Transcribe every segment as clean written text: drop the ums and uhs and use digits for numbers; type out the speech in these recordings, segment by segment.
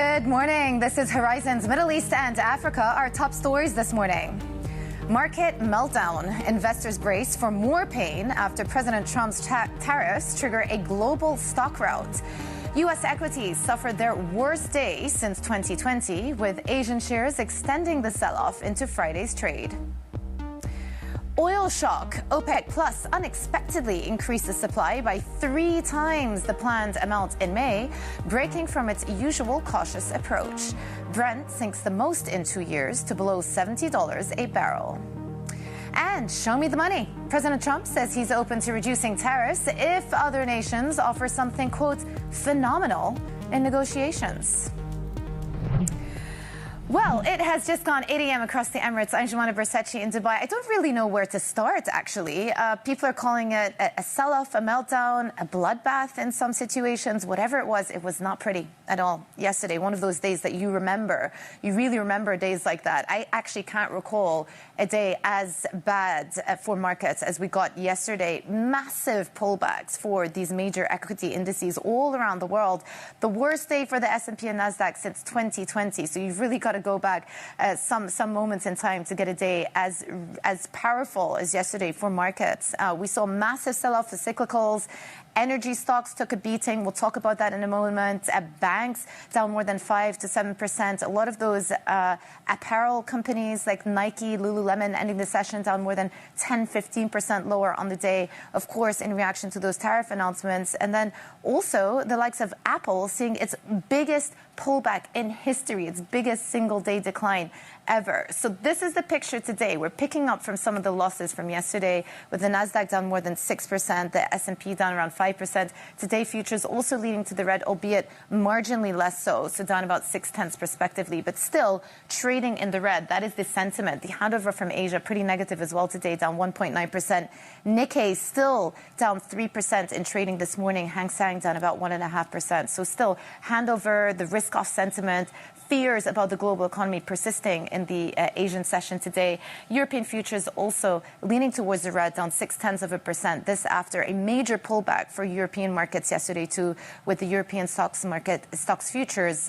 Good morning. This is Horizon's Middle East and Africa. Our top stories this morning. Market meltdown. Investors brace for more pain after President Trump's tariffs trigger a global stock rout. U.S. equities suffered their worst day since 2020, with Asian shares extending the sell-off into Friday's trade. Oil shock. OPEC Plus unexpectedly increased the supply by 3 times the planned amount in May, breaking from its usual cautious approach. Brent sinks the most in 2 years to below $70 a barrel. And show me the money. President Trump says he's open to reducing tariffs if other nations offer something, quote, phenomenal in negotiations. Well, it has just gone 8 a.m. across the Emirates. I'm Jumana Bersachi in Dubai. I don't really know where to start, actually. People are calling it a sell-off, a meltdown, a bloodbath in some situations. Whatever it was not pretty at all yesterday. One of those days that you remember. You really remember days like that. I actually can't recall a day as bad for markets as we got yesterday. Massive pullbacks for these major equity indices all around the world. The worst day for the S&P and NASDAQ since 2020. So you've really got to go back some moments in time to get a day as powerful as yesterday for markets. We saw massive sell-off for cyclicals. Energy stocks took a beating. We'll talk about that in a moment. Banks down more than 5 to 7%. A lot of those apparel companies like Nike, Lululemon ending the session down more than 10, 15% lower on the day, of course, in reaction to those tariff announcements. And then also the likes of Apple seeing its biggest pullback in history, its biggest single-day decline ever. So this is the picture today. We're picking up from some of the losses from yesterday, with the NASDAQ down more than 6%, the S&P down around 5%. Today, futures also leading to the red, albeit marginally less so down about 0.6 respectively, but still trading in the red. That is the sentiment. The handover from Asia, pretty negative as well today, down 1.9%. Nikkei still down 3% in trading this morning. Hang Seng down about 1.5%. So still handover, the risk-off sentiment, fears about the global economy persisting in the Asian session today. European futures also leaning towards the red, down 0.6%. This after a major pullback for European markets yesterday too, with the European stocks futures,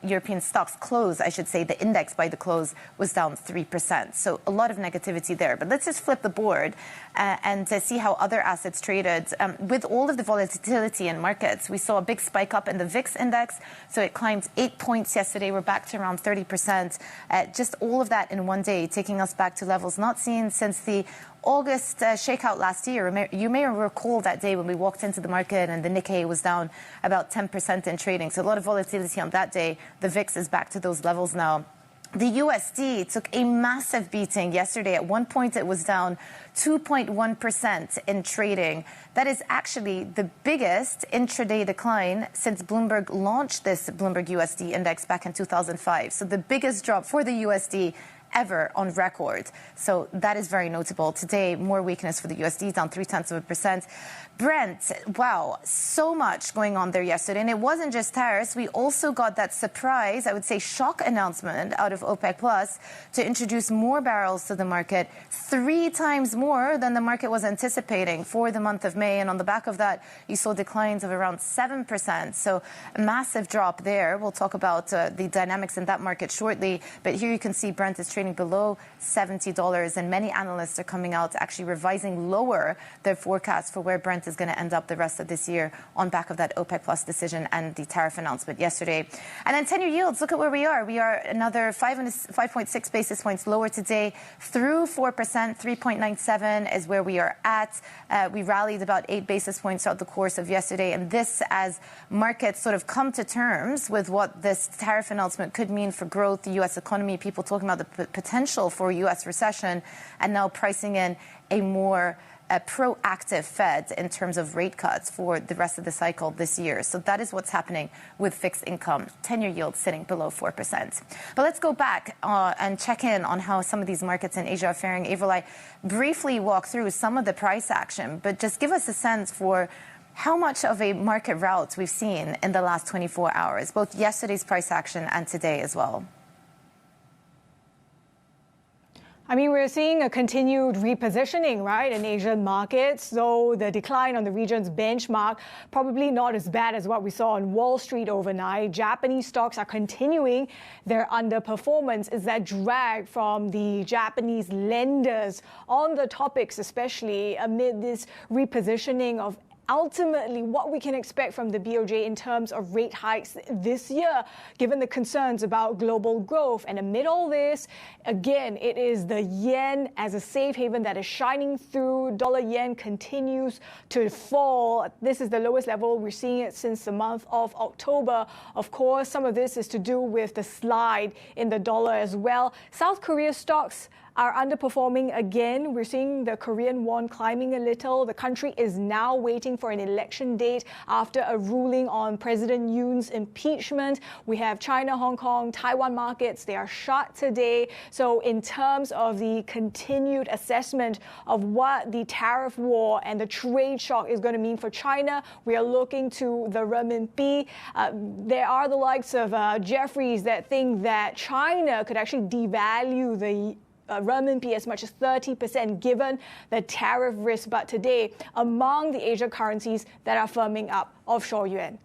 European stocks close, I should say, the index by the close was down 3%. So a lot of negativity there. But let's just flip the board and see how other assets traded. With all of the volatility in markets, we saw a big spike up in the VIX index. So it climbed 8 points yesterday. We're back to around 30%. Just all of that in one day, taking us back to levels not seen since the August shakeout last year. You may recall that day when we walked into the market and the Nikkei was down about 10% in trading. So a lot of volatility on that day. The VIX is back to those levels now. The USD took a massive beating yesterday. At one point, it was down 2.1% in trading. That is actually the biggest intraday decline since Bloomberg launched this Bloomberg USD index back in 2005. So the biggest drop for the USD ever on record. So that is very notable. Today, more weakness for the USD, down 0.3%. Brent, wow, so much going on there yesterday. And it wasn't just tariffs. We also got that surprise, I would say shock announcement out of OPEC Plus to introduce more barrels to the market, 3 times more than the market was anticipating for the month of May. And on the back of that, you saw declines of around 7%. So a massive drop there. We'll talk about the dynamics in that market shortly. But here you can see Brent is trading below $70, and many analysts are coming out actually revising lower their forecast for where Brent is going to end up the rest of this year on back of that OPEC Plus decision and the tariff announcement yesterday. And then 10-year yields, look at where we are. We are another 5.6 basis points lower today, through 4%. 3.97 is where we are at. We rallied about 8 basis points throughout the course of yesterday, and this as markets sort of come to terms with what this tariff announcement could mean for growth, the U.S. economy, people talking about the potential for a U.S. recession, and now pricing in a more proactive Fed in terms of rate cuts for the rest of the cycle this year. So that is what's happening with fixed income, 10-year yield sitting below 4%. But let's go back and check in on how some of these markets in Asia are faring. Avril, I briefly walk through some of the price action, but just give us a sense for how much of a market rout we've seen in the last 24 hours, both yesterday's price action and today as well. I mean, we're seeing a continued repositioning, right, in Asian markets. So the decline on the region's benchmark probably not as bad as what we saw on Wall Street overnight. Japanese stocks are continuing their underperformance. Is that drag from the Japanese lenders on the topics, especially amid this repositioning of ultimately what we can expect from the BOJ in terms of rate hikes this year, given the concerns about global growth. And amid all this, again, it is the yen as a safe haven that is shining through. Dollar yen continues to fall. This is the lowest level. We're seeing it since the month of October. Of course, some of this is to do with the slide in the dollar as well. South Korea stocks are underperforming again. We're seeing the Korean won climbing a little. The country is now waiting for an election date after a ruling on President Yoon's impeachment. We have China, Hong Kong, Taiwan markets. They are shut today. So in terms of the continued assessment of what the tariff war and the trade shock is going to mean for China, we are looking to the renminbi. There are the likes of Jeffries that think that China could actually devalue the renminbi as much as 30% given the tariff risk. But today, among the Asia currencies that are firming up, offshore yuan.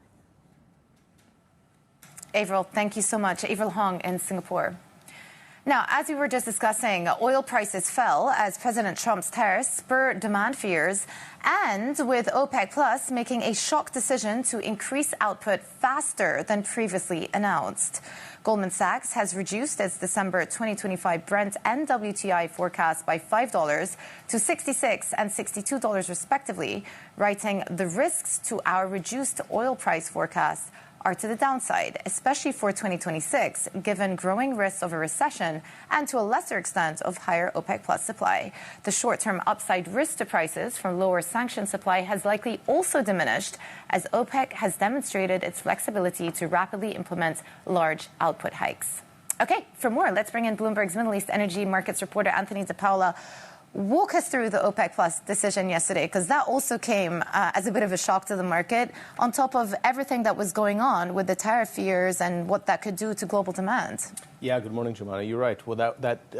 Avril, thank you so much. Avril Hong in Singapore. Now, as we were just discussing, oil prices fell as President Trump's tariffs spurred demand fears, and with OPEC Plus making a shock decision to increase output faster than previously announced. Goldman Sachs has reduced its December 2025 Brent and WTI forecast by $5 to $66 and $62 respectively, writing the risks to our reduced oil price forecast are to the downside, especially for 2026, given growing risks of a recession and, to a lesser extent, of higher OPEC Plus supply. The short-term upside risk to prices from lower sanctioned supply has likely also diminished, as OPEC has demonstrated its flexibility to rapidly implement large output hikes. Okay, for more, let's bring in Bloomberg's Middle East energy markets reporter Anthony DePaula. Walk us through the OPEC Plus decision yesterday, because that also came as a bit of a shock to the market, on top of everything that was going on with the tariff fears and what that could do to global demand. Yeah, good morning, Jemana. You're right. Well, that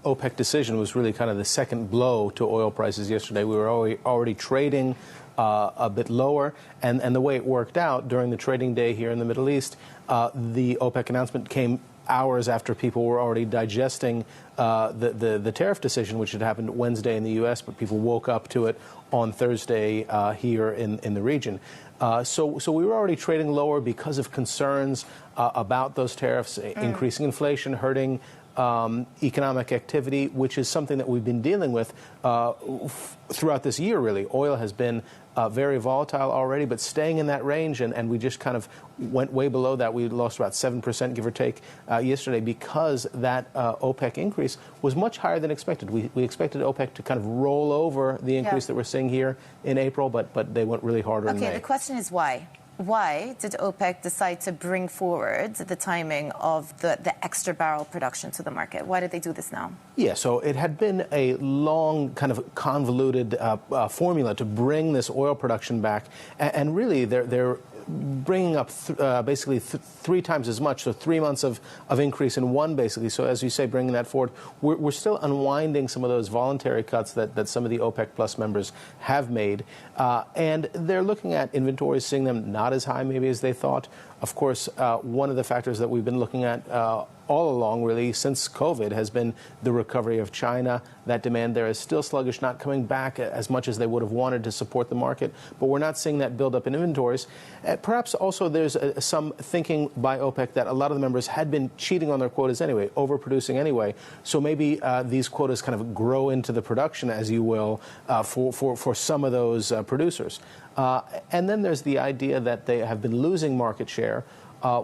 OPEC decision was really kind of the second blow to oil prices yesterday. We were already trading a bit lower, and the way it worked out during the trading day here in the Middle East, the OPEC announcement came hours after people were already digesting the tariff decision, which had happened Wednesday in the U.S., but people woke up to it on Thursday here in the region. So we were already trading lower because of concerns about those tariffs, increasing inflation, hurting economic activity, which is something that we've been dealing with throughout this year, really. Oil has been very volatile already, but staying in that range, and we just kind of went way below that. We lost about 7%, give or take, yesterday because that OPEC increase was much higher than expected. We expected OPEC to kind of roll over the increase that we're seeing here in April, but they went really harder in May. Okay, the question is why? Why did OPEC decide to bring forward the timing of the extra barrel production to the market? Why did they do this now? Yeah, so it had been a long, kind of convoluted formula to bring this oil production back, and really they're bringing up basically three times as much, so 3 months of increase in one, basically. So as you say, bringing that forward, we're still unwinding some of those voluntary cuts that some of the OPEC Plus members have made. And they're looking at inventories, seeing them not as high maybe as they thought. Of course, one of the factors that we've been looking at all along, really, since COVID, has been the recovery of China. That demand there is still sluggish, not coming back as much as they would have wanted to support the market. But we're not seeing that build up in inventories. Perhaps also there's some thinking by OPEC that a lot of the members had been cheating on their quotas anyway, overproducing anyway. So maybe these quotas kind of grow into the production, as you will, for some of those producers. And then there's the idea that they have been losing market share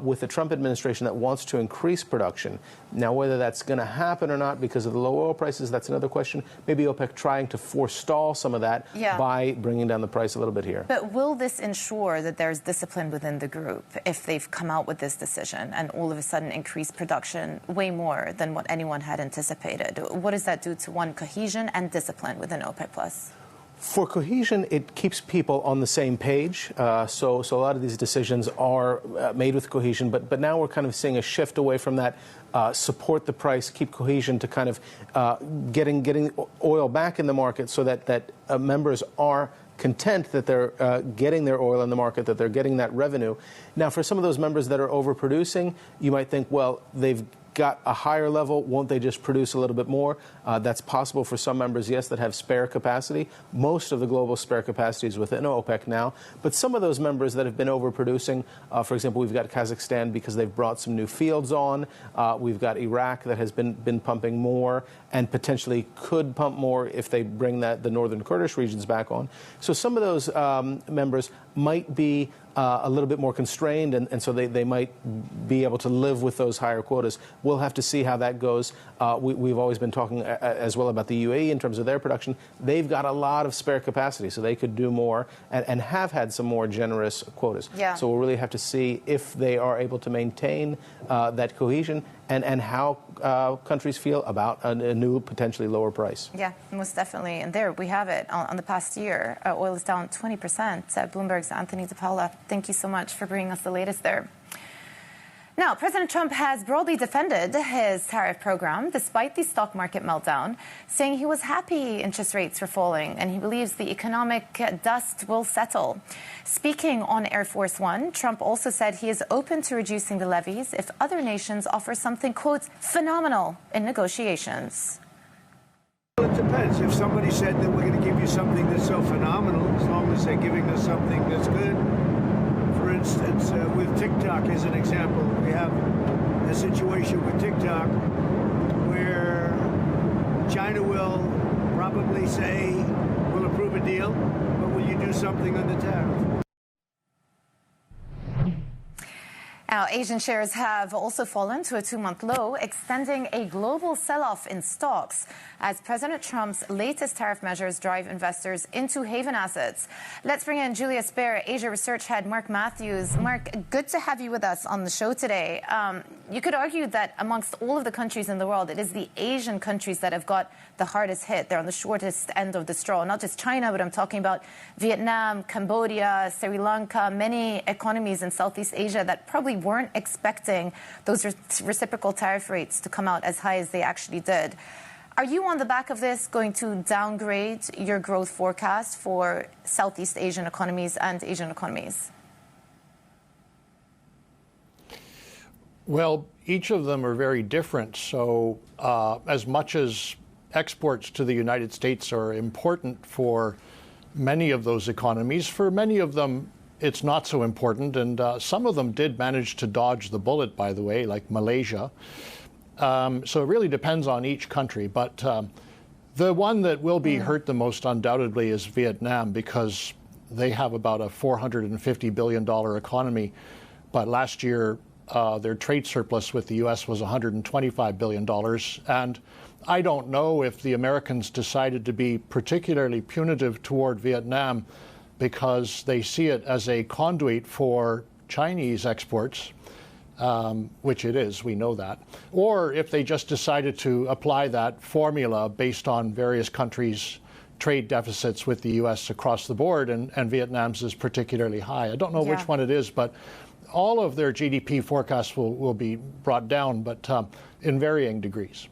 with the Trump administration that wants to increase production. Now, whether that's going to happen or not because of the low oil prices, that's another question. Maybe OPEC trying to forestall some of that by bringing down the price a little bit here. But will this ensure that there's discipline within the group if they've come out with this decision and all of a sudden increase production way more than what anyone had anticipated? What does that do to, one, cohesion and discipline within OPEC+? For cohesion, it keeps people on the same page. So a lot of these decisions are made with cohesion, but now we're kind of seeing a shift away from that. Support the price, keep cohesion to kind of getting oil back in the market so that members are content that they're getting their oil in the market, that they're getting that revenue. Now, for some of those members that are overproducing, you might think, well, they've got a higher level, won't they just produce a little bit more? That's possible for some members, yes, that have spare capacity. Most of the global spare capacity is within OPEC now. But some of those members that have been overproducing, for example, we've got Kazakhstan because they've brought some new fields on. We've got Iraq that has been pumping more and potentially could pump more if they bring the northern Kurdish regions back on. So some of those members might be a little bit more constrained, and so they might be able to live with those higher quotas. We'll have to see how that goes. We've always been talking as well about the UAE in terms of their production. They've got a lot of spare capacity, so they could do more and have had some more generous quotas. Yeah. So we'll really have to see if they are able to maintain that cohesion and how countries feel about a new, potentially lower price. Yeah, most definitely. And there we have it on the past year. Oil is down 20%. Bloomberg's Anthony DePaula, thank you so much for bringing us the latest there. Now, President Trump has broadly defended his tariff program despite the stock market meltdown, saying he was happy interest rates were falling and he believes the economic dust will settle. Speaking on Air Force One, Trump also said he is open to reducing the levies if other nations offer something, quote, phenomenal in negotiations. Well, it depends. If somebody said that we're going to give you something that's so phenomenal, as long as they're giving us something that's good. For instance, with TikTok as an example, we have a situation with TikTok where China will probably say, we'll approve a deal, but will you do something on the tariff? Now, Asian shares have also fallen to a two-month low, extending a global sell-off in stocks as President Trump's latest tariff measures drive investors into haven assets. Let's bring in Julius, Baer, Asia Research Head Mark Matthews. Mark, good to have you with us on the show today. You could argue that amongst all of the countries in the world, it is the Asian countries that have got the hardest hit. They're on the shortest end of the straw. Not just China, but I'm talking about Vietnam, Cambodia, Sri Lanka, many economies in Southeast Asia that probably weren't expecting those reciprocal tariff rates to come out as high as they actually did. Are you on the back of this going to downgrade your growth forecast for Southeast Asian economies and Asian economies? Well, each of them are very different. So as much as exports to the United States are important for many of those economies, for many of them, it's not so important. And some of them did manage to dodge the bullet, by the way, like Malaysia. So it really depends on each country. But the one that will be hurt the most undoubtedly is Vietnam, because they have about a $450 billion economy. But last year, their trade surplus with the U.S. was $125 billion. And I don't know if the Americans decided to be particularly punitive toward Vietnam because they see it as a conduit for Chinese exports, which it is, we know that, or if they just decided to apply that formula based on various countries' trade deficits with the U.S. across the board, and Vietnam's is particularly high. I don't know which one it is, but all of their GDP forecasts will be brought down, but in varying degrees.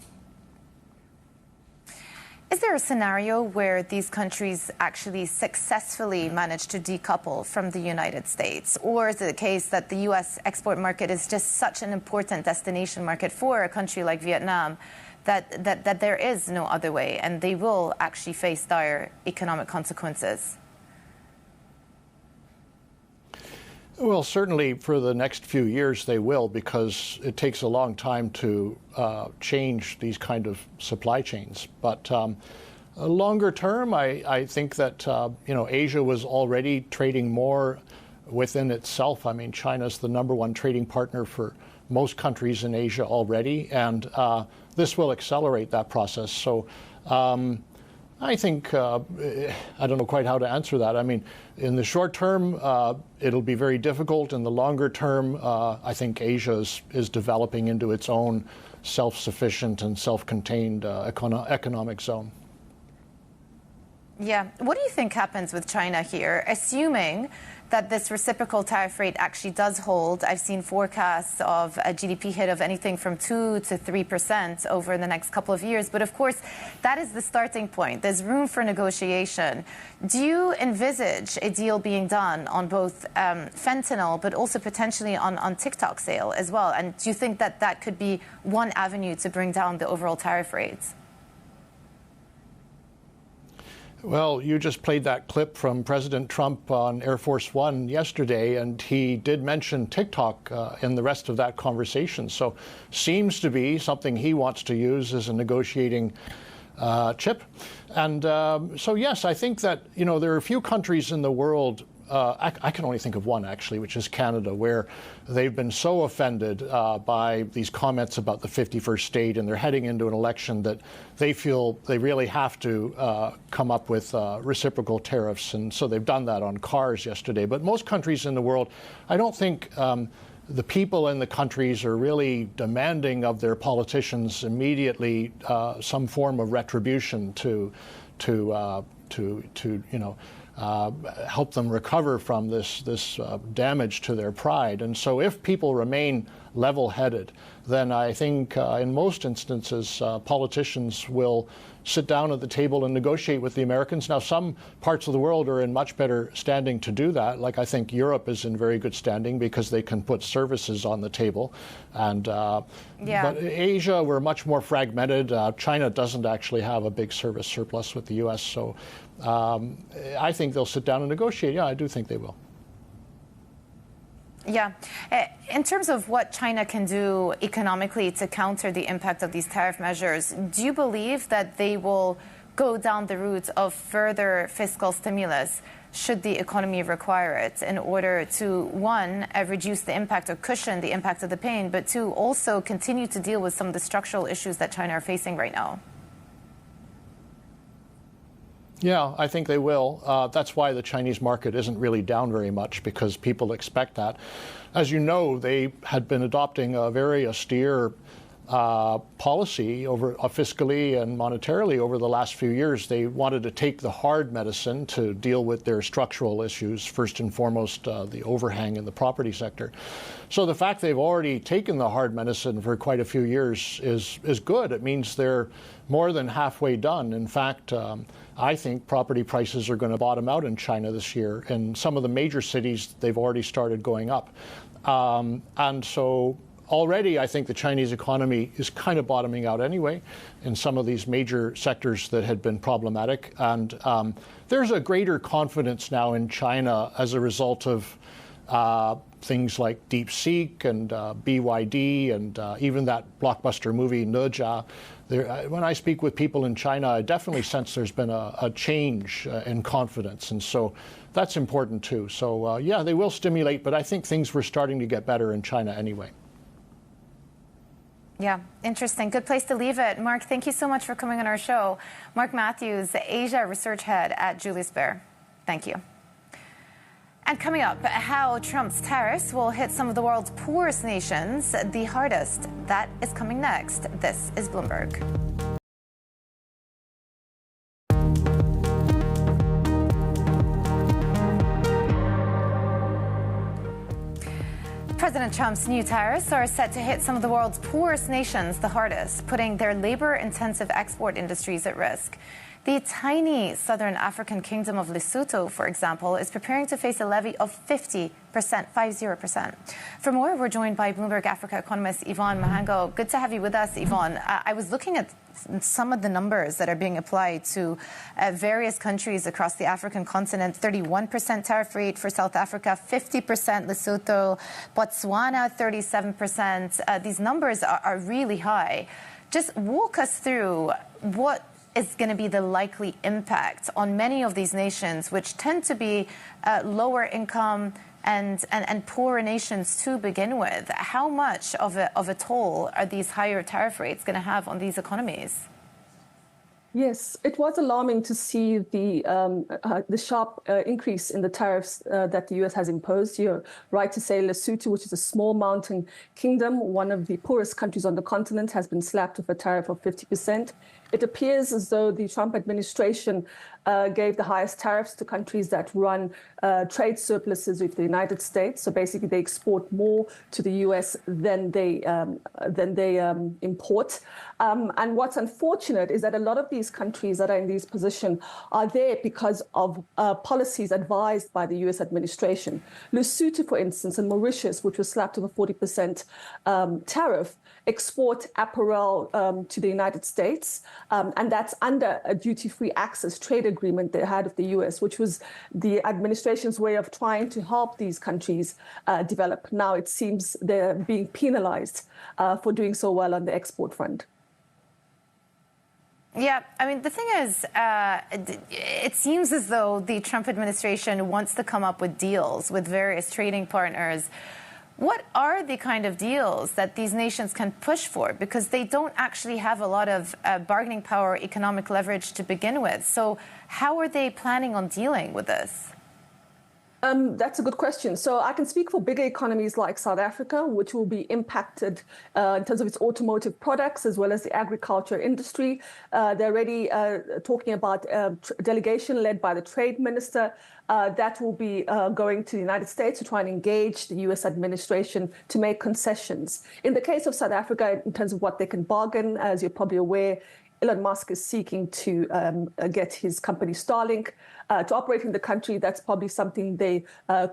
Is there a scenario where these countries actually successfully manage to decouple from the United States? Or is it the case that the U.S. export market is just such an important destination market for a country like Vietnam that there is no other way and they will actually face dire economic consequences? Well, certainly for the next few years they will, because it takes a long time to change these kind of supply chains. But longer term, I think that Asia was already trading more within itself. I mean, China's the #1 trading partner for most countries in Asia already, and this will accelerate that process. So I think, I don't know quite how to answer that. I mean, in the short term, it'll be very difficult. In the longer term, I think Asia is developing into its own self-sufficient and self-contained economic zone. Yeah. What do you think happens with China here, assuming that this reciprocal tariff rate actually does hold? I've seen forecasts of a GDP hit of anything from 2 to 3% over the next couple of years. But of course, that is the starting point. There's room for negotiation. Do you envisage a deal being done on both fentanyl, but also potentially on TikTok sale as well? And do you think that that could be one avenue to bring down the overall tariff rates? Well, you just played that clip from President Trump on Air Force One yesterday, and he did mention TikTok in the rest of that conversation. So seems to be something he wants to use as a negotiating chip. And so, yes, I think that, there are a few countries in the world, I can only think of one, actually, which is Canada, where they've been so offended by these comments about the 51st state, and they're heading into an election that they feel they really have to come up with reciprocal tariffs. And so they've done that on cars yesterday. But most countries in the world, I don't think the people in the countries are really demanding of their politicians immediately some form of retribution to help them recover from this damage to their pride. And so if people remain level-headed, then I think in most instances politicians will sit down at the table and negotiate with the Americans. Now, some parts of the world are in much better standing to do that. Like, I think Europe is in very good standing because they can put services on the table. And But Asia, we're much more fragmented. China doesn't actually have a big service surplus with the U.S., so I think they'll sit down and negotiate. Yeah, I do think they will. Yeah. In terms of what China can do economically to counter the impact of these tariff measures, do you believe that they will go down the route of further fiscal stimulus should the economy require it in order to, one, reduce the impact or cushion the impact of the pain, but two, also continue to deal with some of the structural issues that China are facing right now? Yeah, I think they will. That's why the Chinese market isn't really down very much, because people expect that. As you know, they had been adopting a very austere policy fiscally and monetarily over the last few years. They wanted to take the hard medicine to deal with their structural issues, first and foremost the overhang in the property sector. So the fact they've already taken the hard medicine for quite a few years is good. It means they're more than halfway done. In fact, I think property prices are going to bottom out in China this year. In some of the major cities, they've already started going up. And so already, I think the Chinese economy is kind of bottoming out anyway in some of these major sectors that had been problematic. And there's a greater confidence now in China as a result of things like DeepSeek and BYD and even that blockbuster movie Nejia. When I speak with people in China, I definitely sense there's been a change in confidence. And so that's important too. So yeah, they will stimulate, but I think things were starting to get better in China anyway. Yeah, interesting. Good place to leave it. Mark, thank you so much for coming on our show. Mark Matthews, Asia Research Head at Julius Baer. Thank you. And coming up, how Trump's tariffs will hit some of the world's poorest nations the hardest. That is coming next. This is Bloomberg. President Trump's new tariffs are set to hit some of the world's poorest nations the hardest, putting their labor-intensive export industries at risk. The tiny southern African kingdom of Lesotho, for example, is preparing to face a levy of 50%. For more, we're joined by Bloomberg Africa economist Yvonne Mahango. Good to have you with us, Yvonne. I was looking at some of the numbers that are being applied to various countries across the African continent. 31% tariff rate for South Africa, 50% Lesotho, Botswana, 37%. These numbers are really high. Just walk us through what is going to be the likely impact on many of these nations, which tend to be lower income and poorer nations to begin with. How much of a toll are these higher tariff rates going to have on these economies? Yes, it was alarming to see the sharp increase in the tariffs that the U.S. has imposed. You're right to say Lesotho, which is a small mountain kingdom, one of the poorest countries on the continent, has been slapped with a tariff of 50%. It appears as though the Trump administration gave the highest tariffs to countries that run trade surpluses with the United States. So basically, they export more to the U.S. than they import. And what's unfortunate is that a lot of these countries that are in this position are there because of policies advised by the U.S. administration. Lesotho, for instance, and Mauritius, which was slapped with a 40% tariff, export apparel to the United States, and that's under a duty-free access trade agreement they had with the U.S., which was the administration's way of trying to help these countries develop. Now it seems they're being penalized for doing so well on the export front. Yeah, I mean, the thing is, it seems as though the Trump administration wants to come up with deals with various trading partners. What are the kind of deals that these nations can push for? Because they don't actually have a lot of bargaining power, economic leverage to begin with. So how are they planning on dealing with this? That's a good question. So I can speak for bigger economies like South Africa, which will be impacted in terms of its automotive products as well as the agriculture industry. They're already talking about a delegation led by the trade minister that will be going to the United States to try and engage the U.S. administration to make concessions. In the case of South Africa, in terms of what they can bargain, as you're probably aware, Elon Musk is seeking to get his company Starlink to operate in the country. That's probably something they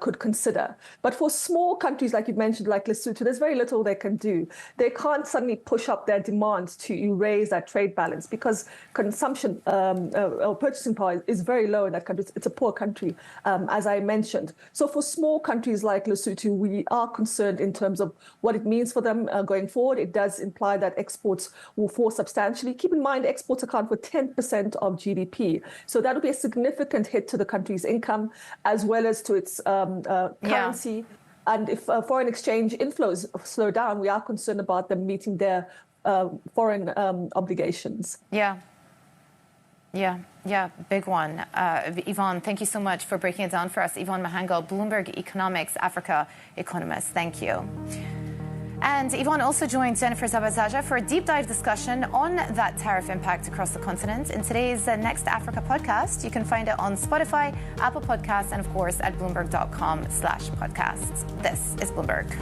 could consider. But for small countries, like you mentioned, like Lesotho, there's very little they can do. They can't suddenly push up their demands to erase that trade balance because consumption or purchasing power is very low in that country. It's a poor country, as I mentioned. So for small countries like Lesotho, we are concerned in terms of what it means for them going forward. It does imply that exports will fall substantially. Keep in mind, exports account for 10% of GDP. So that would be a significant hit to the country's income as well as to its currency. Yeah. And if foreign exchange inflows slow down, we are concerned about them meeting their foreign obligations. Yeah, big one. Yvonne, thank you so much for breaking it down for us. Yvonne Mahango, Bloomberg Economics Africa economist. Thank you. And Yvonne also joined Jennifer Zabazaja for a deep dive discussion on that tariff impact across the continent. In today's Next Africa podcast, you can find it on Spotify, Apple Podcasts, and of course at Bloomberg.com/podcasts. This is Bloomberg.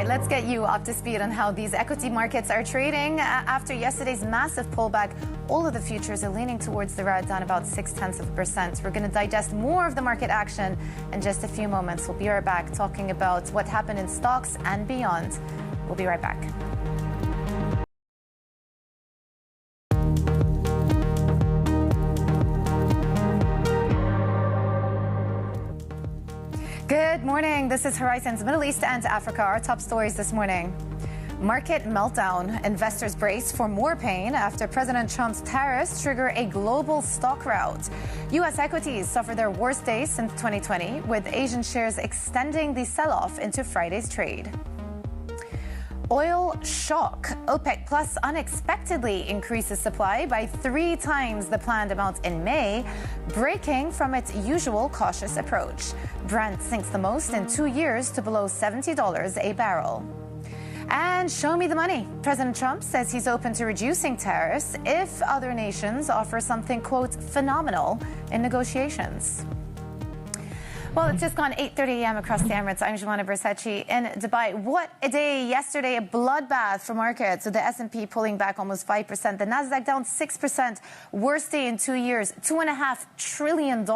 Let's get you up to speed on how these equity markets are trading. After yesterday's massive pullback, all of the futures are leaning towards the red, down about 0.6%. We're going to digest more of the market action in just a few moments. We'll be right back talking about what happened in stocks and beyond. We'll be right back. Good morning. This is Horizons Middle East and Africa. Our top stories this morning. Market meltdown. Investors brace for more pain after President Trump's tariffs trigger a global stock rout. U.S. equities suffer their worst day since 2020, with Asian shares extending the sell-off into Friday's trade. Oil shock. OPEC Plus unexpectedly increases supply by 3 times the planned amount in May, breaking from its usual cautious approach. Brent sinks the most in 2 years to below $70 a barrel. And show me the money. President Trump says he's open to reducing tariffs if other nations offer something, quote, phenomenal in negotiations. Well, it's just gone 8:30 a.m. across the Emirates. I'm Joanna Bersecci in Dubai. What a day yesterday, a bloodbath for markets. So the S&P pulling back almost 5%, the Nasdaq down 6%, worst day in 2 years, $2.5 trillion.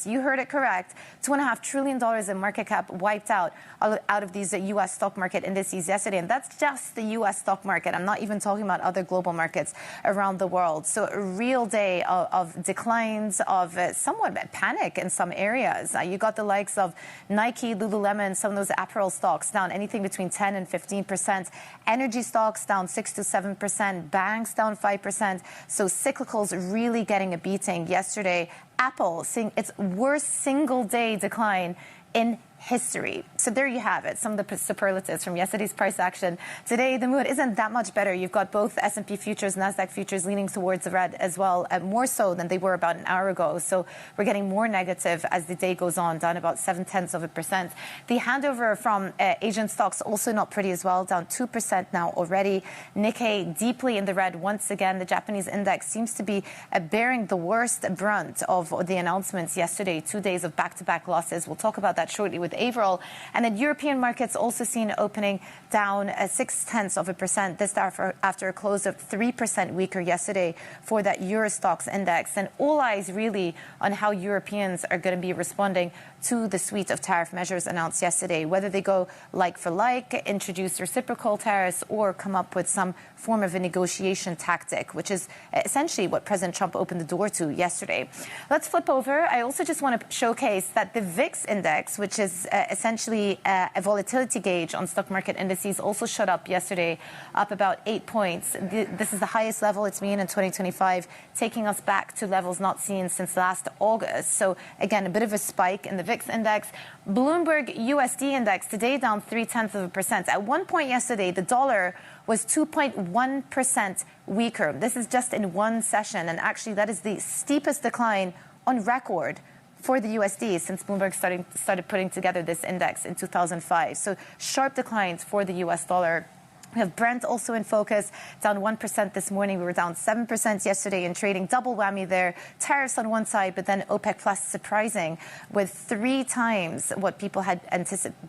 You heard it correct. $2.5 trillion in market cap wiped out of these U.S. stock market indices yesterday. And that's just the U.S. stock market. I'm not even talking about other global markets around the world. So a real day of declines, of somewhat panic in some areas. You got the likes of Nike, Lululemon, some of those apparel stocks down anything between 10 and 15%. Energy stocks down 6 to 7%. Banks down 5%. So cyclicals really getting a beating yesterday. Apple seeing its worst single day decline in history. So there you have it, some of the superlatives from yesterday's price action. Today, the mood isn't that much better. You've got both S&P futures, NASDAQ futures leaning towards the red as well, more so than they were about an hour ago. So we're getting more negative as the day goes on, down about 0.7%. The handover from Asian stocks also not pretty as well, down 2% now already. Nikkei deeply in the red once again. The Japanese index seems to be bearing the worst brunt of the announcements yesterday. 2 days of back-to-back losses. We'll talk about that shortly with Averill. And then European markets also seen opening down 0.6%. This after a close of 3% weaker yesterday for that Euro Stoxx index. And all eyes really on how Europeans are going to be responding to the suite of tariff measures announced yesterday, whether they go like for like, introduce reciprocal tariffs, or come up with some form of a negotiation tactic, which is essentially what President Trump opened the door to yesterday. Let's flip over. I also just want to showcase that the VIX index, which is essentially a volatility gauge on stock market indices, also shot up yesterday, up about 8 points. This is the highest level it's been in 2025, taking us back to levels not seen since last August. So again, a bit of a spike in the VIX index. Bloomberg USD index today down 0.3%. At one point yesterday, the dollar was 2.1% weaker. This is just in one session, and actually that is the steepest decline on record for the USD since Bloomberg started putting together this index in 2005. So sharp declines for the US dollar. We have Brent also in focus, down 1% this morning. We were down 7% yesterday in trading. Double whammy there. Tariffs on one side, but then OPEC Plus surprising with 3 times what people had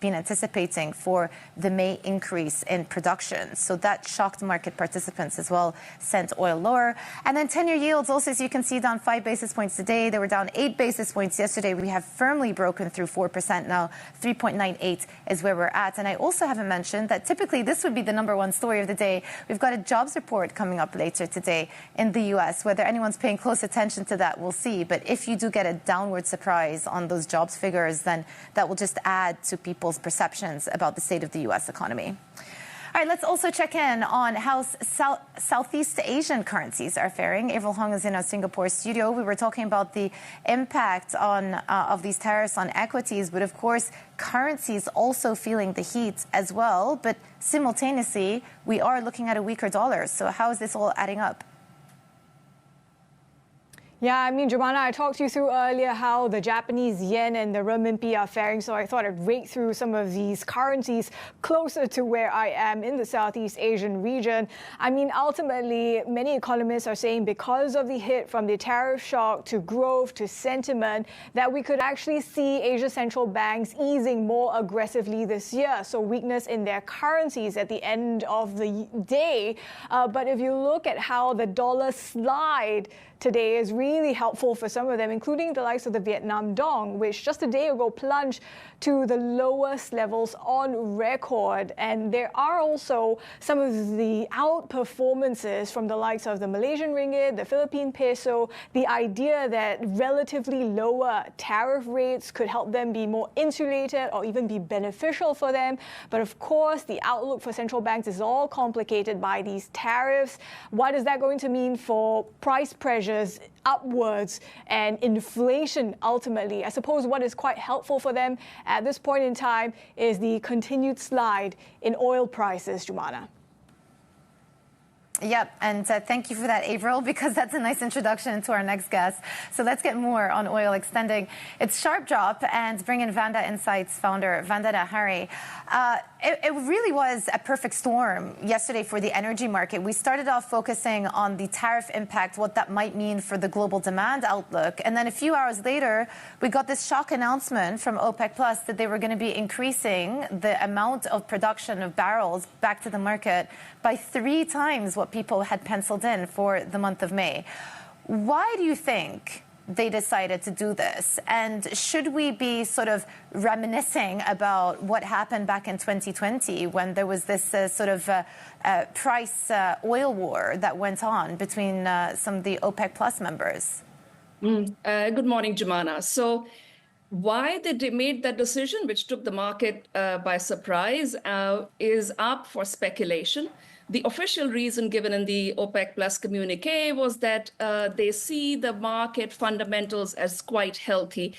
been anticipating for the May increase in production. So that shocked market participants as well, sent oil lower. And then 10-year yields also, as you can see, down 5 basis points today. They were down 8 basis points yesterday. We have firmly broken through 4% now. 3.98 is where we're at. And I also haven't mentioned that typically this would be the number one story of the day. We've got a jobs report coming up later today in the U.S. Whether anyone's paying close attention to that, we'll see. But if you do get a downward surprise on those jobs figures, then that will just add to people's perceptions about the state of the U.S. economy. All right, let's also check in on how Southeast Asian currencies are faring. Averill Hong is in our Singapore studio. We were talking about the impact of these tariffs on equities, but of course, currencies also feeling the heat as well. But simultaneously, we are looking at a weaker dollar. So how is this all adding up? Yeah, I mean, Jumana, I talked you through earlier how the Japanese yen and the renminbi are faring, so I thought I'd rake through some of these currencies closer to where I am in the Southeast Asian region. I mean, ultimately, many economists are saying because of the hit from the tariff shock to growth to sentiment, that we could actually see Asia central banks easing more aggressively this year. So weakness in their currencies at the end of the day. But if you look at how the dollar slide today is really helpful for some of them, including the likes of the Vietnam dong, which just a day ago plunged to the lowest levels on record. And there are also some of the outperformances from the likes of the Malaysian ringgit, the Philippine peso, the idea that relatively lower tariff rates could help them be more insulated or even be beneficial for them. But of course, the outlook for central banks is all complicated by these tariffs. What is that going to mean for price pressures upwards and inflation ultimately? I suppose what is quite helpful for them at this point in time is the continued slide in oil prices, Jumana. Yep, and thank you for that, Averill, because that's a nice introduction to our next guest. So let's get more on oil extending its sharp drop and bring in VANDA Insights founder Vandana Hari. It really was a perfect storm yesterday for the energy market. We started off focusing on the tariff impact, what that might mean for the global demand outlook. And then a few hours later, we got this shock announcement from OPEC Plus that they were going to be increasing the amount of production of barrels back to the market by 3 times what people had penciled in for the month of May. Why do you think they decided to do this? And should we be sort of reminiscing about what happened back in 2020 when there was this price oil war that went on between some of the OPEC Plus members? Good morning, Jumana. So why they made that decision, which took the market by surprise, is up for speculation. the official reason given in the OPEC Plus communique was that they see the market fundamentals as quite healthy,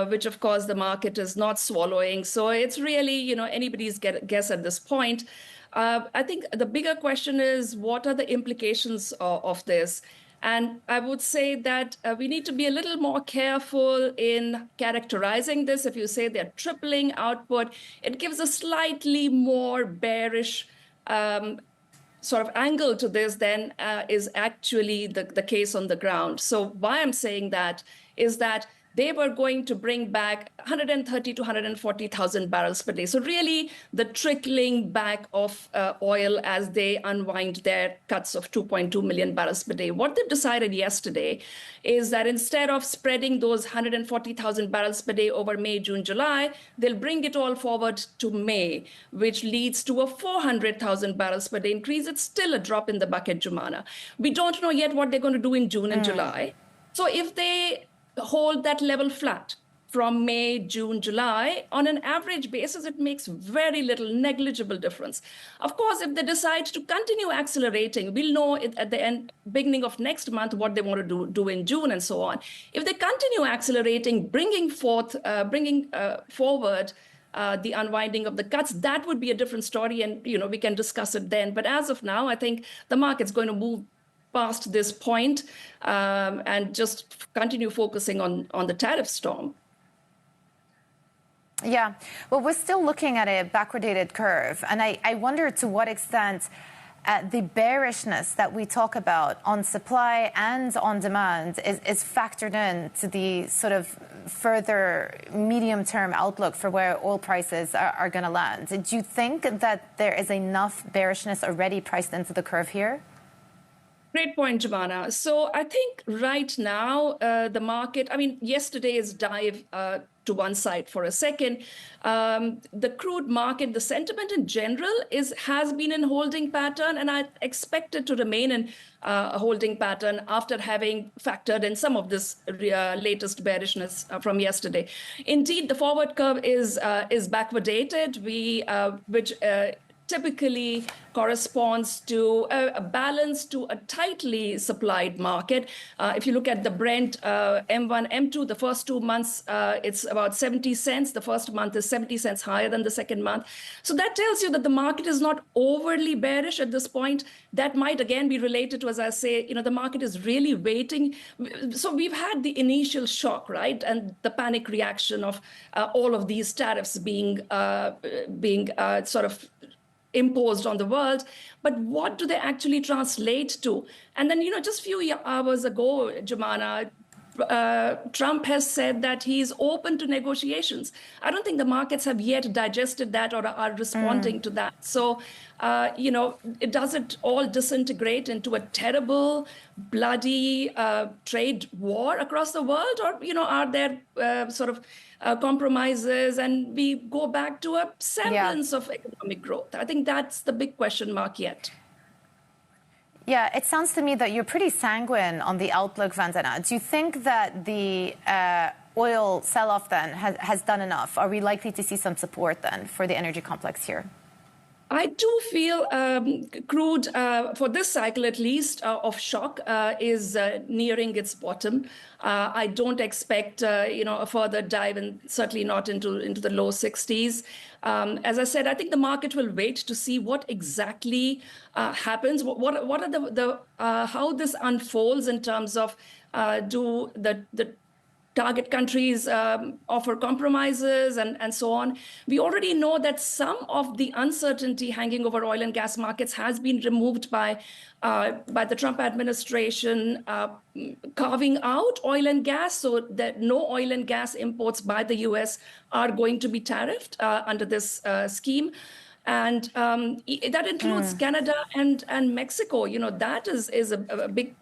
which of course the market is not swallowing. So it's really, anybody's guess at this point. I think the bigger question is, what are the implications of this? And I would say that we need to be a little more careful in characterizing this. If you say they're tripling output, it gives a slightly more bearish sort of angle to this than is actually the case on the ground. So why I'm saying that is that they were going to bring back 130 to 140,000 barrels per day. So really the trickling back of oil as they unwind their cuts of 2.2 million barrels per day. What they've decided yesterday is that instead of spreading those 140,000 barrels per day over May, June, July, they'll bring it all forward to May, which leads to a 400,000 barrels per day increase. It's still a drop in the bucket, Jumana. We don't know yet what they're going to do in June and July. So if they hold that level flat from May, June, July, on an average basis, it makes very little, negligible difference. Of course, if they decide to continue accelerating, we'll know at the beginning of next month what they want to do in June and so on. If they continue accelerating, bringing forward the unwinding of the cuts, that would be a different story, and we can discuss it then. But as of now, I think the market's going to move past this point and just continue focusing on the tariff storm. Yeah, well, we're still looking at a backwardated curve. And I wonder to what extent the bearishness that we talk about on supply and on demand is factored in to the sort of further medium-term outlook for where oil prices are going to land. Do you think that there is enough bearishness already priced into the curve here? Great point, Jumana. So I think right now, the market, yesterday's dive to one side for a second, the crude market, the sentiment in general has been in holding pattern, and I expect it to remain in a holding pattern after having factored in some of this latest bearishness from yesterday. Indeed, the forward curve is backwardated, which typically corresponds to a balance to a tightly supplied market. If you look at the Brent M1, M2, the first 2 months, it's about 70 cents. The first month is 70 cents higher than the second month. So that tells you that the market is not overly bearish at this point. That might, again, be related to, as I say, the market is really waiting. So we've had the initial shock, right? And the panic reaction of all of these tariffs being sort of imposed on the world, but what do they actually translate to? And then, just a few hours ago, Jumana, Trump has said that he's open to negotiations. I don't think the markets have yet digested that or are responding to that. So, does it all disintegrate into a terrible, bloody trade war across the world? Or, are there sort of compromises and we go back to a semblance of economic growth? I think that's the big question mark yet. Yeah, it sounds to me that you're pretty sanguine on the outlook, Vandana. Do you think that the oil sell-off then has done enough? Are we likely to see some support then for the energy complex here? I do feel crude, for this cycle at least, of shock is nearing its bottom. I don't expect a further dive, and certainly not into the low 60s. As I said, I think the market will wait to see what exactly happens. What are how this unfolds in terms of do the target countries offer compromises and so on. We already know that some of the uncertainty hanging over oil and gas markets has been removed by the Trump administration carving out oil and gas, so that no oil and gas imports by the U.S. are going to be tariffed under this scheme. And that includes Canada and Mexico. That is a big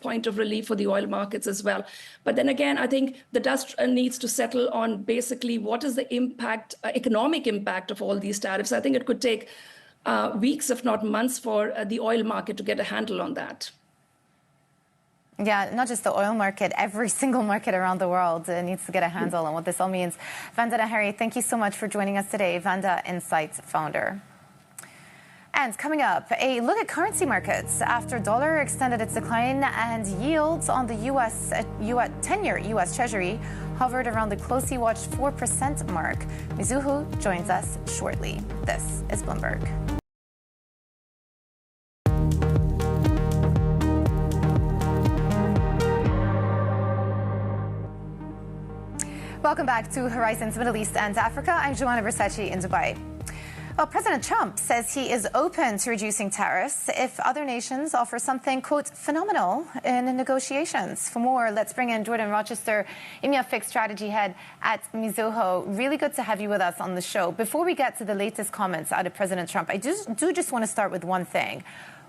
point of relief for the oil markets as well. But then again, I think the dust needs to settle on basically what is the impact, economic impact of all these tariffs. I think it could take weeks, if not months, for the oil market to get a handle on that. Yeah, not just the oil market, every single market around the world needs to get a handle on what this all means. Vandana Hari, thank you so much for joining us today, VANDA Insights founder. And coming up, a look at currency markets after dollar extended its decline and yields on the 10-year U.S. Treasury hovered around the closely watched 4% mark. Mizuho joins us shortly. This is Bloomberg. Welcome back to Horizons Middle East and Africa. I'm Joanna Versace in Dubai. Well, President Trump says he is open to reducing tariffs if other nations offer something, quote, phenomenal in negotiations. For more, let's bring in Jordan Rochester, EMEA FICC strategy head at Mizuho. Really good to have you with us on the show. Before we get to the latest comments out of President Trump, I do just want to start with one thing.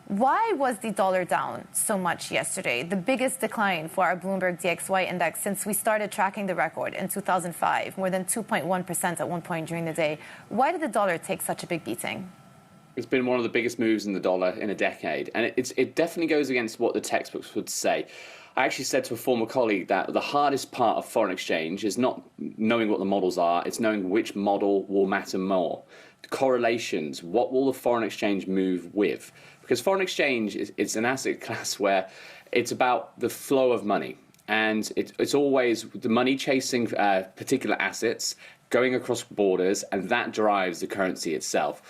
Why was the dollar down so much yesterday? The biggest decline for our Bloomberg DXY index since we started tracking the record in 2005, more than 2.1% at one point during the day. Why did the dollar take such a big beating? It's been one of the biggest moves in the dollar in a decade, and it definitely goes against what the textbooks would say. I actually said to a former colleague that the hardest part of foreign exchange is not knowing what the models are, it's knowing which model will matter more. The correlations, what will the foreign exchange move with? Because foreign exchange is an asset class where it's about the flow of money. And it's always the money chasing particular assets, going across borders, and that drives the currency itself.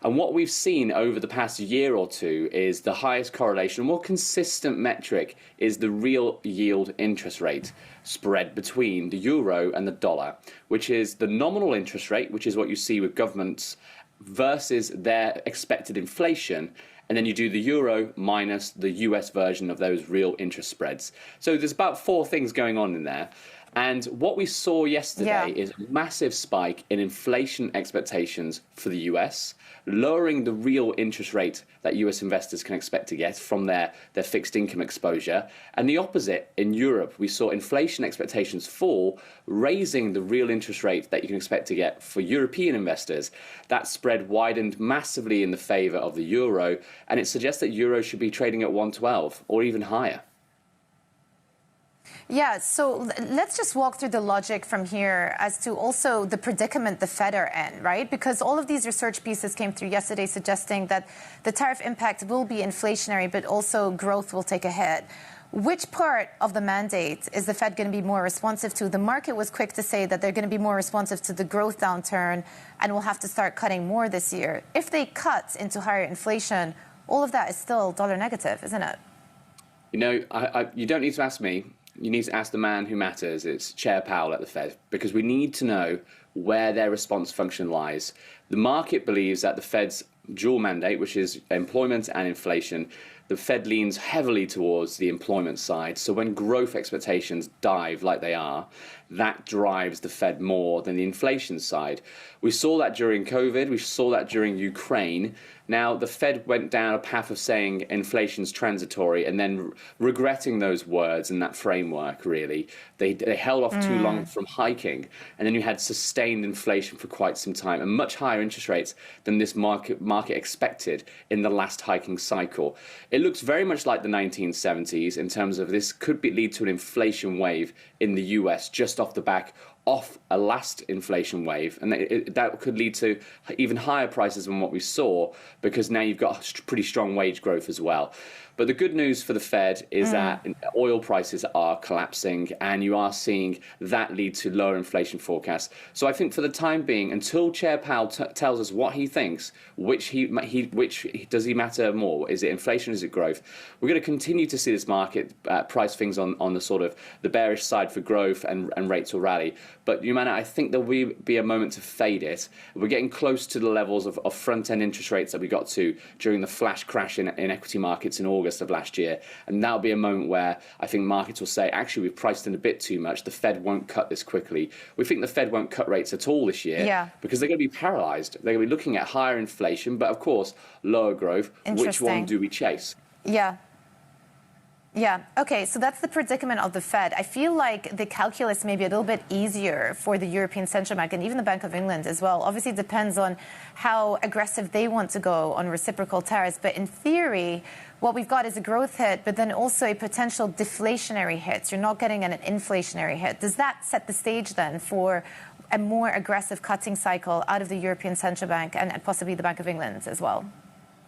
And what we've seen over the past year or two is the highest correlation, more consistent metric is the real yield interest rate spread between the euro and the dollar, which is the nominal interest rate, which is what you see with governments, versus their expected inflation. And then you do the euro minus the US version of those real interest spreads. So there's about four things going on in there. And what we saw yesterday is a massive spike in inflation expectations for the US, lowering the real interest rate that US investors can expect to get from their fixed income exposure. And the opposite in Europe, we saw inflation expectations fall, raising the real interest rate that you can expect to get for European investors. That spread widened massively in the favor of the euro, and it suggests that euro should be trading at 112 or even higher. Yeah, so let's just walk through the logic from here as to also the predicament the Fed are in, right? Because all of these research pieces came through yesterday suggesting that the tariff impact will be inflationary, but also growth will take a hit. Which part of the mandate is the Fed going to be more responsive to? The market was quick to say that they're going to be more responsive to the growth downturn and will have to start cutting more this year. If they cut into higher inflation, all of that is still dollar negative, isn't it? You know, you don't need to ask me. You need to ask the man who matters. It's Chair Powell at the Fed, because we need to know where their response function lies. The market believes that the Fed's dual mandate, which is employment and inflation, the Fed leans heavily towards the employment side. So when growth expectations dive like they are, that drives the Fed more than the inflation side. We saw that during COVID. We saw that during Ukraine. Now, the Fed went down a path of saying inflation's transitory and then regretting those words and that framework, really. They held off too long from hiking. And then you had sustained inflation for quite some time and much higher interest rates than this market expected in the last hiking cycle. It looks very much like the 1970s in terms of this could lead to an inflation wave in the US just off the back off a last inflation wave, and that could lead to even higher prices than what we saw, because now you've got pretty strong wage growth as well. But the good news for the Fed is that oil prices are collapsing, and you are seeing that lead to lower inflation forecasts. So I think for the time being, until Chair Powell tells us what he thinks, which does he matter more? Is it inflation? Is it growth? We're going to continue to see this market price things on the sort of the bearish side for growth, and rates will rally. But Humana, I think there will be a moment to fade it. We're getting close to the levels of front-end interest rates that we got to during the flash crash in equity markets in August of last year. And that'll be a moment where I think markets will say, actually, we've priced in a bit too much. The Fed won't cut this quickly. We think the Fed won't cut rates at all this year because they're going to be paralyzed. They're going to be looking at higher inflation, but of course, lower growth. Which one do we chase? Yeah. Okay, so that's the predicament of the Fed. I feel like the calculus may be a little bit easier for the European Central Bank and even the Bank of England as well. Obviously, it depends on how aggressive they want to go on reciprocal tariffs. But in theory, what we've got is a growth hit, but then also a potential deflationary hit. You're not getting an inflationary hit. Does that set the stage then for a more aggressive cutting cycle out of the European Central Bank and possibly the Bank of England as well?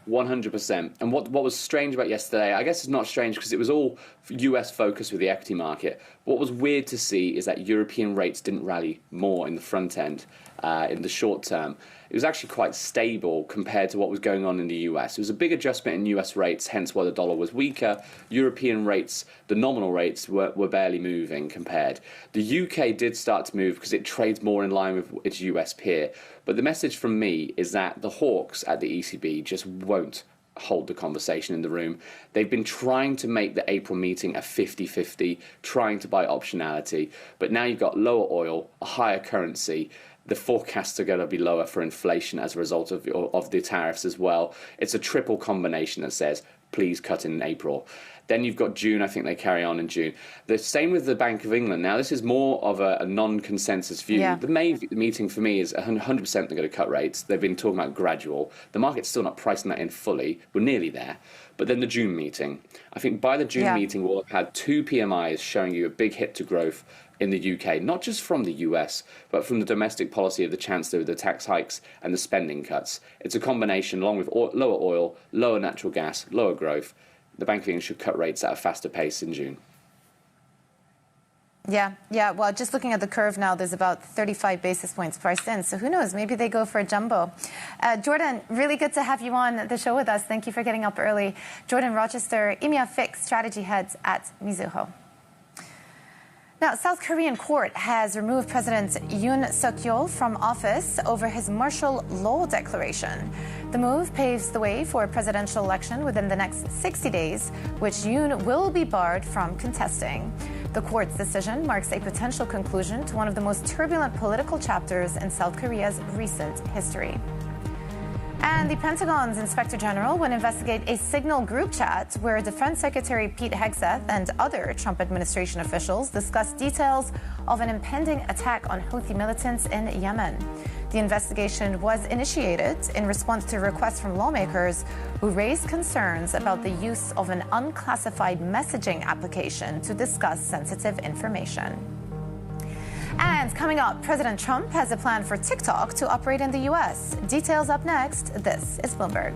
100%. And what was strange about yesterday, I guess it's not strange because it was all US focused with the equity market. What was weird to see is that European rates didn't rally more in the front end in the short term. It was actually quite stable compared to what was going on in the US. It was a big adjustment in US rates, hence why the dollar was weaker. European rates, the nominal rates, were barely moving compared. The UK did start to move because it trades more in line with its US peer. But the message from me is that the hawks at the ECB just won't hold the conversation in the room. They've been trying to make the April meeting a 50-50, trying to buy optionality. But now you've got lower oil, a higher currency. The forecasts are going to be lower for inflation as a result of the tariffs as well. It's a triple combination that says, please cut in April. Then you've got June. I think they carry on in June. The same with the Bank of England. Now, this is more of a non-consensus view. Yeah. The May meeting for me is 100% they're going to cut rates. They've been talking about gradual. The market's still not pricing that in fully. We're nearly there. But then the June meeting. I think by the June meeting, we'll have had 2 PMIs showing you a big hit to growth in the UK, not just from the US, but from the domestic policy of the Chancellor with the tax hikes and the spending cuts. It's a combination, along with lower oil, lower natural gas, lower growth. The Bank of England should cut rates at a faster pace in June. Yeah. Well, just looking at the curve now, there's about 35 basis points priced in. So who knows? Maybe they go for a jumbo. Jordan, really good to have you on the show with us. Thank you for getting up early. Jordan Rochester, EMEA FICC strategy head at Mizuho. Now, South Korean court has removed President Yoon Suk-yeol from office over his martial law declaration. The move paves the way for a presidential election within the next 60 days, which Yoon will be barred from contesting. The court's decision marks a potential conclusion to one of the most turbulent political chapters in South Korea's recent history. And the Pentagon's Inspector General will investigate a Signal group chat where Defense Secretary Pete Hegseth and other Trump administration officials discussed details of an impending attack on Houthi militants in Yemen. The investigation was initiated in response to requests from lawmakers who raised concerns about the use of an unclassified messaging application to discuss sensitive information. And coming up, President Trump has a plan for TikTok to operate in the U.S. Details up next. This is Bloomberg.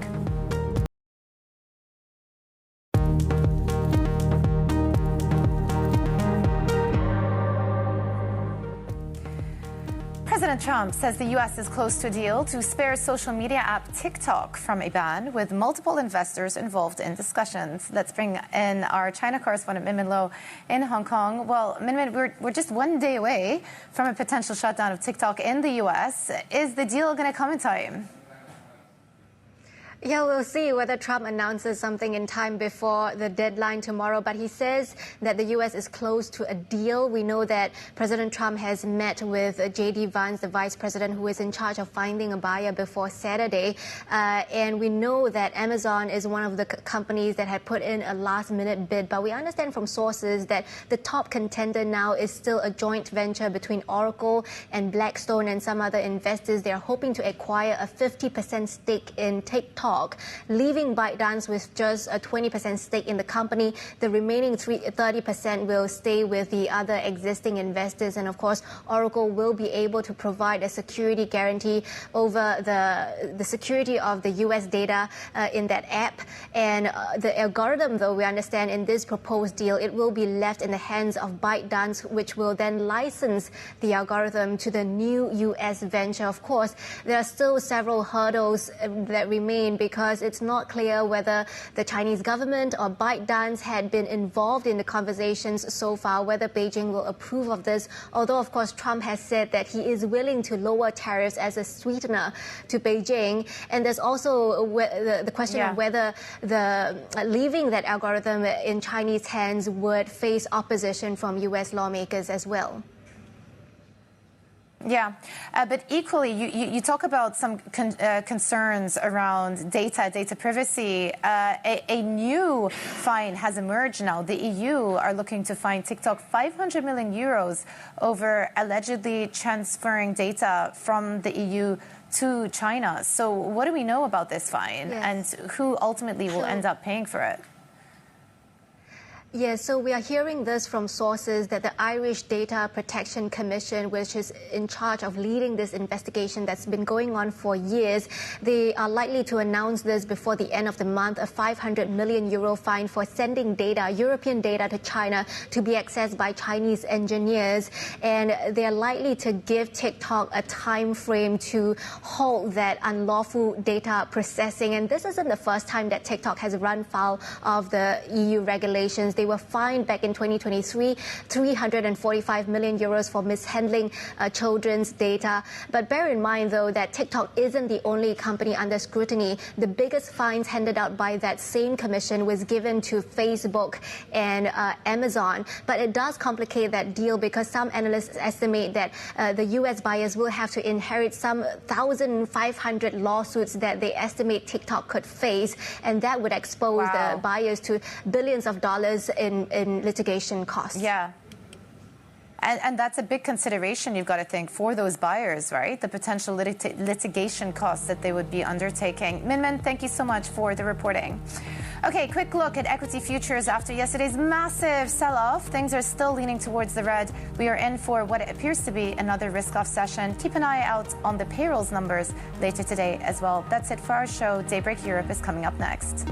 President Trump says the U.S. is close to a deal to spare social media app TikTok from a ban, with multiple investors involved in discussions. Let's bring in our China correspondent, Min Lo, in Hong Kong. Well, Min, we're just one day away from a potential shutdown of TikTok in the U.S. Is the deal going to come in time? Yeah, we'll see whether Trump announces something in time before the deadline tomorrow. But he says that the U.S. is close to a deal. We know that President Trump has met with J.D. Vance, the vice president who is in charge of finding a buyer, before Saturday. And we know that Amazon is one of the companies that had put in a last-minute bid. But we understand from sources that the top contender now is still a joint venture between Oracle and Blackstone and some other investors. They're hoping to acquire a 50% stake in TikTok, leaving ByteDance with just a 20% stake in the company. The remaining 30% will stay with the other existing investors. And of course, Oracle will be able to provide a security guarantee over the security of the US data in that app. And the algorithm, though, we understand in this proposed deal, it will be left in the hands of ByteDance, which will then license the algorithm to the new US venture. Of course, there are still several hurdles that remain, because it's not clear whether the Chinese government or ByteDance had been involved in the conversations so far, whether Beijing will approve of this. Although, of course, Trump has said that he is willing to lower tariffs as a sweetener to Beijing. And there's also the question of whether leaving that algorithm in Chinese hands would face opposition from U.S. lawmakers as well. Yeah, but equally, you talk about some concerns around data privacy. A new fine has emerged now. The EU are looking to fine TikTok 500 million euros over allegedly transferring data from the EU to China. So what do we know about this fine, and who ultimately will end up paying for it? Yes, so we are hearing this from sources that the Irish Data Protection Commission, which is in charge of leading this investigation that's been going on for years, they are likely to announce this before the end of the month, a 500 million euro fine for sending data, European data, to China to be accessed by Chinese engineers. And they're likely to give TikTok a time frame to halt that unlawful data processing. And this isn't the first time that TikTok has run foul of the EU regulations. They were fined back in 2023, 345 million euros for mishandling children's data. But bear in mind, though, that TikTok isn't the only company under scrutiny. The biggest fines handed out by that same commission was given to Facebook and Amazon. But it does complicate that deal because some analysts estimate that the U.S. buyers will have to inherit some 1,500 lawsuits that they estimate TikTok could face, and that would expose the buyers to billions of dollars in litigation costs. Yeah. And that's a big consideration, you've got to think, for those buyers, right? The potential litigation costs that they would be undertaking. Min, thank you so much for the reporting. Okay, quick look at equity futures after yesterday's massive sell-off. Things are still leaning towards the red. We are in for what appears to be another risk-off session. Keep an eye out on the payrolls numbers later today as well. That's it for our show. Daybreak Europe is coming up next.